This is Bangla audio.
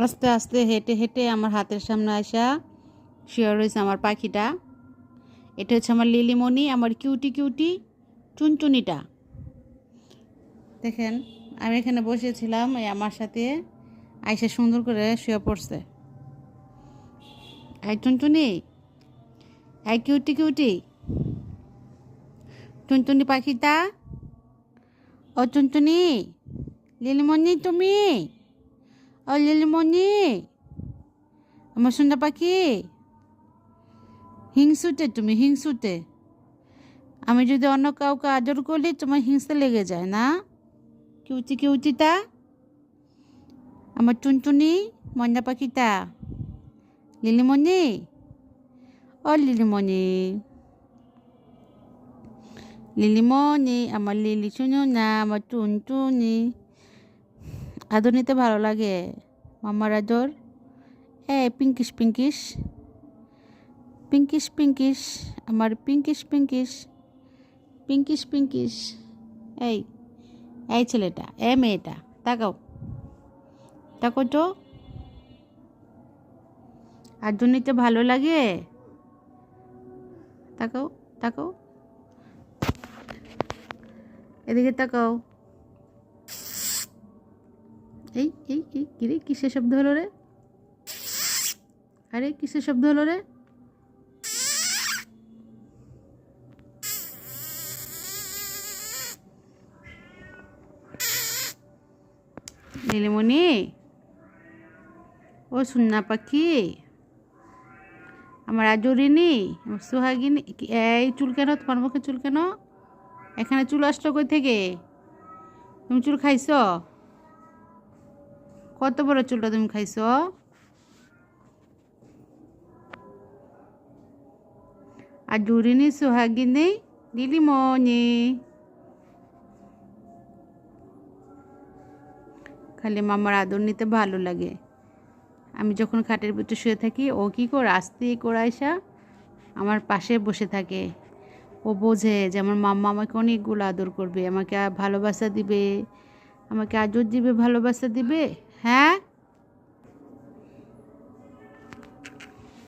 আস্তে আস্তে হেঁটে হেঁটে আমার হাতের সামনে আসা শুয়ে রয়েছে আমার পাখিটা। এটা হচ্ছে আমার লিলিমণি, আমার কিউটি কিউটি চুনচুনিটা। দেখেন, আমি এখানে বসেছিলাম, এই আমার সাথে আইসা সুন্দর করে শুয়ে পড়ছে। এই চুনচুনি, এই কিউটি কিউটি চুনচুনি পাখিটা, ও চুনচুনি, লিলিমণি তুমি, ও লিলিমণি, আমার সুন্দর পাখি। হিংসুটে তুমি, হিংসুটে। আমি যদি অন্য কাউকে আদর করলে তোমার হিংসা লেগে যায় না? কিউটি কিউটিটা, আমার টুনটুনি ময়না পাখিটা, লিলিমণি, ও লিলিমণি, লিলিমণি, আমার লিলি শুনো না, আমার টুনটুনি। আদর নিতে ভালো লাগে, মামার আদর। পিঙ্কিশ পিঙ্কিশ, পিঙ্কিশ পিঙ্কিশ, আমার পিঙ্কিশ পিঙ্কিশ, পিঙ্কিশ পিঙ্কিশ। এই এই ছেলেটা, মেয়েটা, তাকাও, তাকো তো। আদর নিতে ভালো লাগে, তাকাও, তাকাও, এদিকে তাকাও। এই এই এই কিরে, কিসের শব্দ হলো রে? আরে কিসের শব্দ হলো রে? নীলমণি, ও সুন্না পাখি, আমার আজরিনী, আমার সোহাগিনী। এই চুল কেন তোমার মুখে? চুল কেন? এখানে চুল আসলো কই থেকে? তুমি চুল খাইছো? কত বড় চুলটা তুমি খাইছো? আজরিনী, সোহাগিনী, নীলিমণি। খালি মামার আদর নিতে ভালো লাগে। আমি যখন খাটের ভিতরে শুয়ে থাকি, ও কী করে আস্তে করে আইসা আমার পাশে বসে থাকে। ও বোঝে যে আমার মাম্মা আমাকে অনেকগুলো আদর করবে, আমাকে ভালোবাসা দিবে, আমাকে আদর দিবে, ভালোবাসা দিবে। হ্যাঁ।